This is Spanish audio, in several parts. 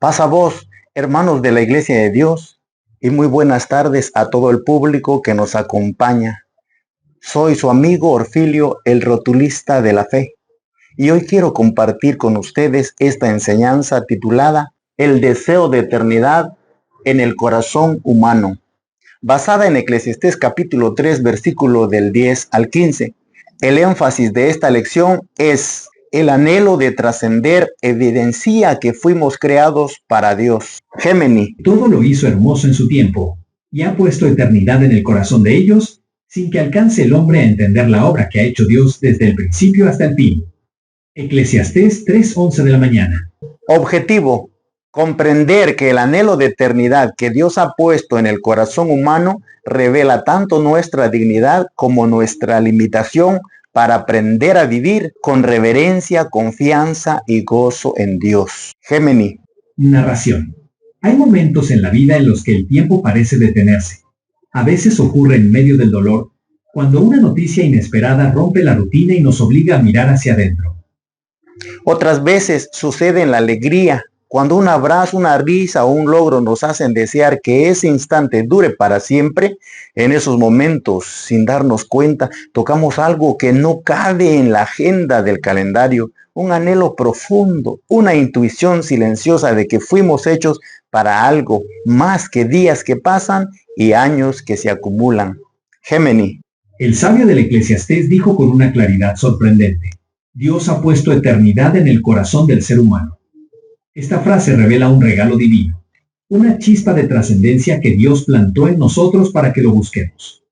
Pasa voz, hermanos de la Iglesia de Dios, y muy buenas tardes a todo el público que nos acompaña. Soy su amigo Orfilio, el rotulista de la fe, y hoy quiero compartir con ustedes esta enseñanza titulada El deseo de eternidad en el corazón humano, basada en Eclesiastés capítulo 3, versículo del 10 al 15. El énfasis de esta lección es: el anhelo de trascender evidencia que fuimos creados para Dios. Géminis. Todo lo hizo hermoso en su tiempo, y ha puesto eternidad en el corazón de ellos, sin que alcance el hombre a entender la obra que ha hecho Dios desde el principio hasta el fin. Eclesiastés 3:11 de la mañana. Objetivo: comprender que el anhelo de eternidad que Dios ha puesto en el corazón humano revela tanto nuestra dignidad como nuestra limitación para aprender a vivir con reverencia, confianza y gozo en Dios. Géminis. Narración. Hay momentos en la vida en los que el tiempo parece detenerse. A veces ocurre en medio del dolor, cuando una noticia inesperada rompe la rutina y nos obliga a mirar hacia adentro. Otras veces sucede en la alegría, cuando un abrazo, una risa o un logro nos hacen desear que ese instante dure para siempre. En esos momentos, sin darnos cuenta, tocamos algo que no cabe en la agenda del calendario, un anhelo profundo, una intuición silenciosa de que fuimos hechos para algo más que días que pasan y años que se acumulan. Géminis. El sabio del Eclesiastés dijo con una claridad sorprendente: Dios ha puesto eternidad en el corazón del ser humano. Esta frase revela un regalo divino, una chispa de trascendencia que Dios plantó en nosotros para que lo busquemos.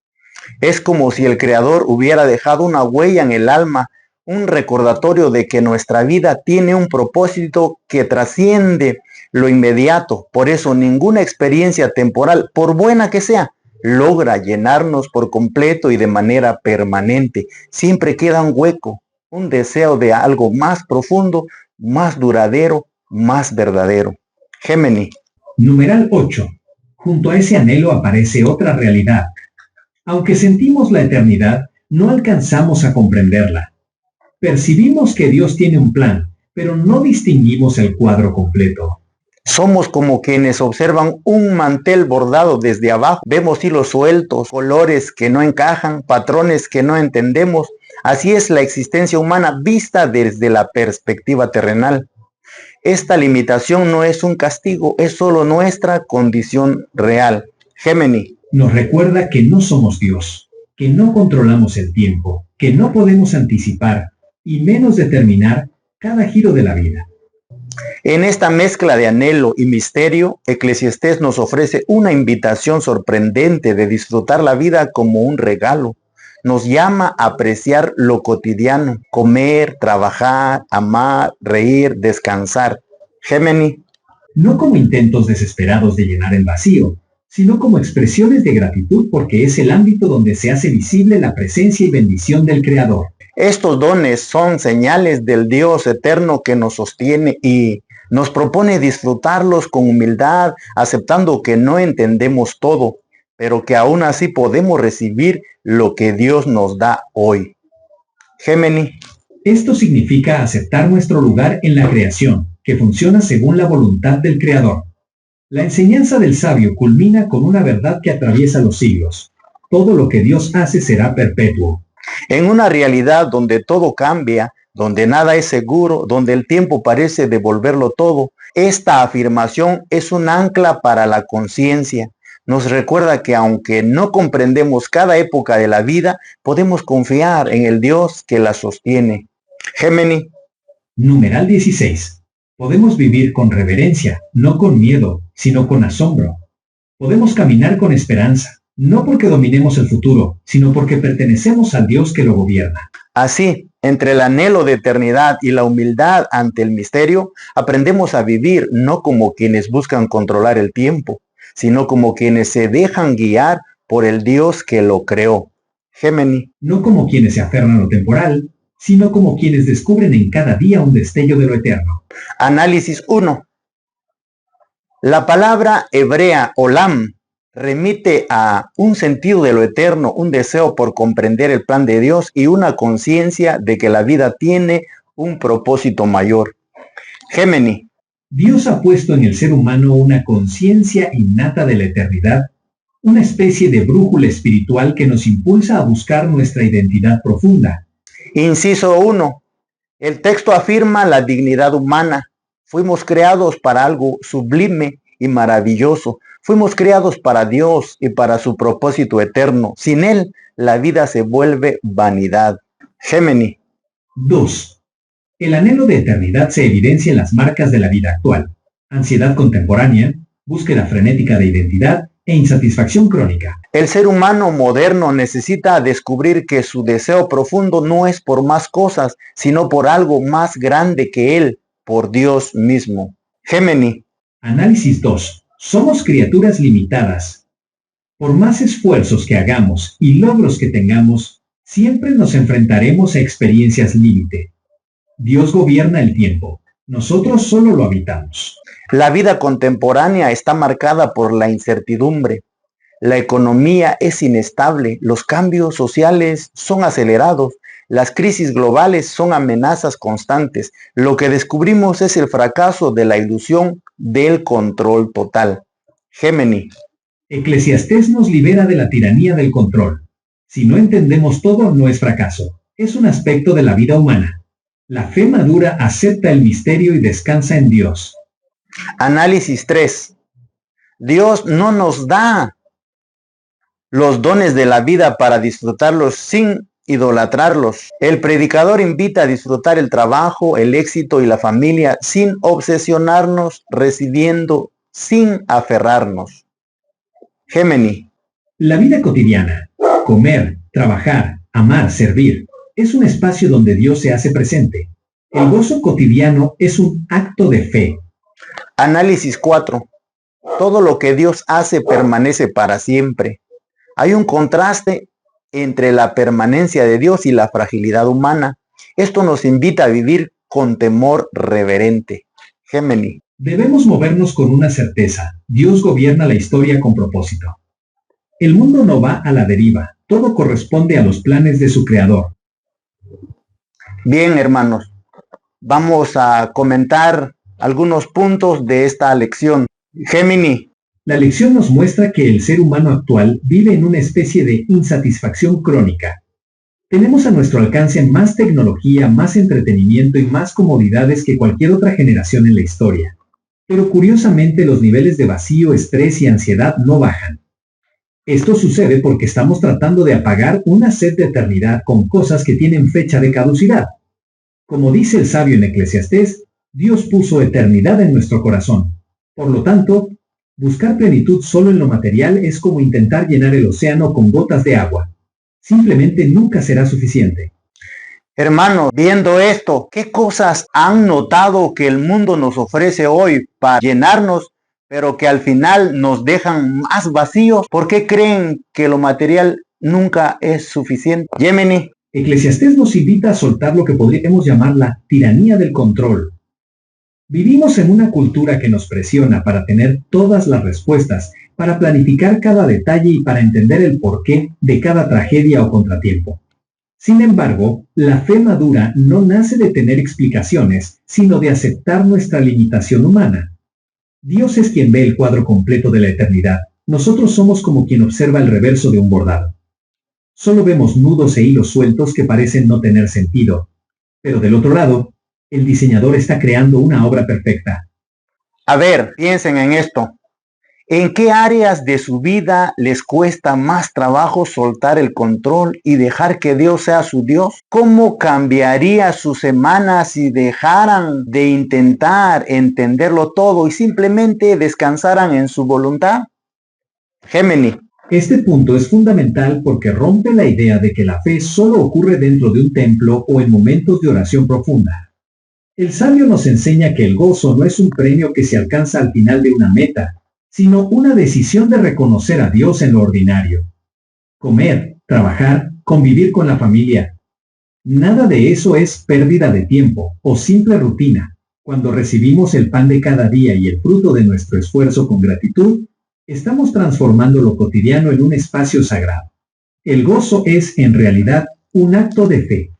Es como si el Creador hubiera dejado una huella en el alma, un recordatorio de que nuestra vida tiene un propósito que trasciende lo inmediato. Por eso ninguna experiencia temporal, por buena que sea, logra llenarnos por completo y de manera permanente. Siempre queda un hueco, un deseo de algo más profundo, más duradero, más verdadero. Géminis. Numeral 8. Junto a ese anhelo aparece otra realidad. Aunque sentimos la eternidad, no alcanzamos a comprenderla. Percibimos que Dios tiene un plan, pero no distinguimos el cuadro completo. Somos como quienes observan un mantel bordado desde abajo. Vemos hilos sueltos, colores que no encajan, patrones que no entendemos. Así es la existencia humana vista desde la perspectiva terrenal. Esta limitación no es un castigo, es solo nuestra condición real. Géminis. Nos recuerda que no somos Dios, que no controlamos el tiempo, que no podemos anticipar y menos determinar cada giro de la vida. En esta mezcla de anhelo y misterio, Eclesiastés nos ofrece una invitación sorprendente de disfrutar la vida como un regalo. Nos llama a apreciar lo cotidiano: comer, trabajar, amar, reír, descansar. Géminis. No como intentos desesperados de llenar el vacío, sino como expresiones de gratitud porque es el ámbito donde se hace visible la presencia y bendición del Creador. Estos dones son señales del Dios eterno que nos sostiene y nos propone disfrutarlos con humildad, aceptando que no entendemos todo, pero que aún así podemos recibir lo que Dios nos da hoy. Géminis. Esto significa aceptar nuestro lugar en la creación, que funciona según la voluntad del Creador. La enseñanza del sabio culmina con una verdad que atraviesa los siglos. Todo lo que Dios hace será perpetuo. En una realidad donde todo cambia, donde nada es seguro, donde el tiempo parece devolverlo todo, esta afirmación es un ancla para la conciencia. Nos recuerda que aunque no comprendemos cada época de la vida, podemos confiar en el Dios que la sostiene. Géminis. Numeral 16. Podemos vivir con reverencia, no con miedo, sino con asombro. Podemos caminar con esperanza, no porque dominemos el futuro, sino porque pertenecemos al Dios que lo gobierna. Así, entre el anhelo de eternidad y la humildad ante el misterio, aprendemos a vivir no como quienes buscan controlar el tiempo, sino como quienes se dejan guiar por el Dios que lo creó. Géminis. No como quienes se aferran a lo temporal, sino como quienes descubren en cada día un destello de lo eterno. Análisis 1. La palabra hebrea olam remite a un sentido de lo eterno, un deseo por comprender el plan de Dios y una conciencia de que la vida tiene un propósito mayor. Géminis. Dios ha puesto en el ser humano una conciencia innata de la eternidad, una especie de brújula espiritual que nos impulsa a buscar nuestra identidad profunda. Inciso 1. El texto afirma la dignidad humana. Fuimos creados para algo sublime y maravilloso. Fuimos creados para Dios y para su propósito eterno. Sin Él, la vida se vuelve vanidad. Géminis. 2. El anhelo de eternidad se evidencia en las marcas de la vida actual: ansiedad contemporánea, búsqueda frenética de identidad e insatisfacción crónica. El ser humano moderno necesita descubrir que su deseo profundo no es por más cosas, sino por algo más grande que él, por Dios mismo. Géminis. Análisis 2. Somos criaturas limitadas. Por más esfuerzos que hagamos y logros que tengamos, siempre nos enfrentaremos a experiencias límite. Dios gobierna el tiempo. Nosotros solo lo habitamos. La vida contemporánea está marcada por la incertidumbre. La economía es inestable, los cambios sociales son acelerados, las crisis globales son amenazas constantes. Lo que descubrimos es el fracaso de la ilusión del control total. Géminis. Eclesiastés nos libera de la tiranía del control. Si no entendemos todo, no es fracaso. Es un aspecto de la vida humana. La fe madura acepta el misterio y descansa en Dios. Análisis 3. Dios no nos da los dones de la vida para disfrutarlos sin idolatrarlos. El predicador invita a disfrutar el trabajo, el éxito y la familia sin obsesionarnos, recibiendo sin aferrarnos. Géminis. La vida cotidiana, comer, trabajar, amar, servir, es un espacio donde Dios se hace presente. El gozo cotidiano es un acto de fe. Análisis 4. Todo lo que Dios hace permanece para siempre. Hay un contraste entre la permanencia de Dios y la fragilidad humana. Esto nos invita a vivir con temor reverente. Géminis. Debemos movernos con una certeza: Dios gobierna la historia con propósito. El mundo no va a la deriva, todo corresponde a los planes de su creador. Bien, hermanos, vamos a comentar algunos puntos de esta lección. Géminis. La lección nos muestra que el ser humano actual vive en una especie de insatisfacción crónica. Tenemos a nuestro alcance más tecnología, más entretenimiento y más comodidades que cualquier otra generación en la historia. Pero curiosamente los niveles de vacío, estrés y ansiedad no bajan. Esto sucede porque estamos tratando de apagar una sed de eternidad con cosas que tienen fecha de caducidad. Como dice el sabio en Eclesiastés, Dios puso eternidad en nuestro corazón. Por lo tanto, buscar plenitud solo en lo material es como intentar llenar el océano con gotas de agua. Simplemente nunca será suficiente. Hermanos, viendo esto, ¿qué cosas han notado que el mundo nos ofrece hoy para llenarnos, pero que al final nos dejan más vacíos? ¿Por qué creen que lo material nunca es suficiente? Géminis. Eclesiastés nos invita a soltar lo que podríamos llamar la tiranía del control. Vivimos en una cultura que nos presiona para tener todas las respuestas, para planificar cada detalle y para entender el porqué de cada tragedia o contratiempo. Sin embargo, la fe madura no nace de tener explicaciones, sino de aceptar nuestra limitación humana. Dios es quien ve el cuadro completo de la eternidad. Nosotros somos como quien observa el reverso de un bordado. Solo vemos nudos e hilos sueltos que parecen no tener sentido. Pero del otro lado, el diseñador está creando una obra perfecta. A ver, piensen en esto. ¿En qué áreas de su vida les cuesta más trabajo soltar el control y dejar que Dios sea su Dios? ¿Cómo cambiaría su semana si dejaran de intentar entenderlo todo y simplemente descansaran en su voluntad? Géminis. Este punto es fundamental porque rompe la idea de que la fe solo ocurre dentro de un templo o en momentos de oración profunda. El sabio nos enseña que el gozo no es un premio que se alcanza al final de una meta, sino una decisión de reconocer a Dios en lo ordinario. Comer, trabajar, convivir con la familia. Nada de eso es pérdida de tiempo o simple rutina. Cuando recibimos el pan de cada día y el fruto de nuestro esfuerzo con gratitud, estamos transformando lo cotidiano en un espacio sagrado. El gozo es, en realidad, un acto de fe.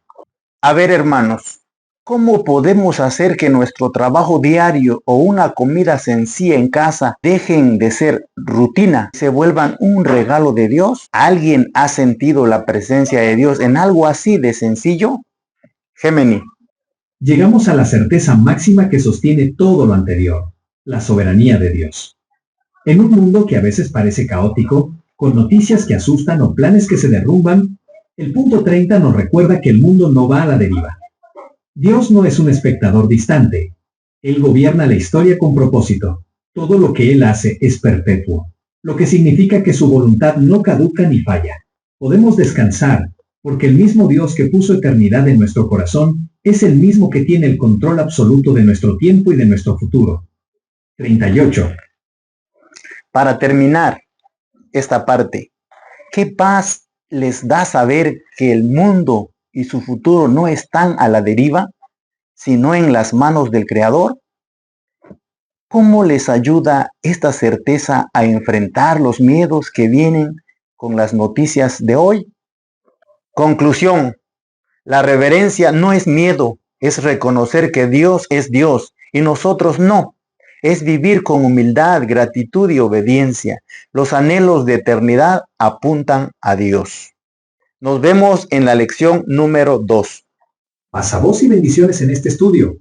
A ver, hermanos, ¿Cómo podemos hacer que nuestro trabajo diario o una comida sencilla en casa dejen de ser rutina y se vuelvan un regalo de Dios? ¿Alguien ha sentido la presencia de Dios en algo así de sencillo? Gemini. Llegamos a la certeza máxima que sostiene todo lo anterior, la soberanía de Dios. En un mundo que a veces parece caótico, con noticias que asustan o planes que se derrumban, el punto 30 nos recuerda que el mundo no va a la deriva. Dios no es un espectador distante. Él gobierna la historia con propósito. Todo lo que Él hace es perpetuo, lo que significa que su voluntad no caduca ni falla. Podemos descansar, porque el mismo Dios que puso eternidad en nuestro corazón es el mismo que tiene el control absoluto de nuestro tiempo y de nuestro futuro. 38. Para terminar esta parte, ¿qué paz les da saber que el mundo y su futuro no están a la deriva, sino en las manos del Creador? ¿Cómo les ayuda esta certeza a enfrentar los miedos que vienen con las noticias de hoy? Conclusión: la reverencia no es miedo, es reconocer que Dios es Dios y nosotros no. Es vivir con humildad, gratitud y obediencia. Los anhelos de eternidad apuntan a Dios. Nos vemos en la lección número 2. Paz a vos y bendiciones en este estudio.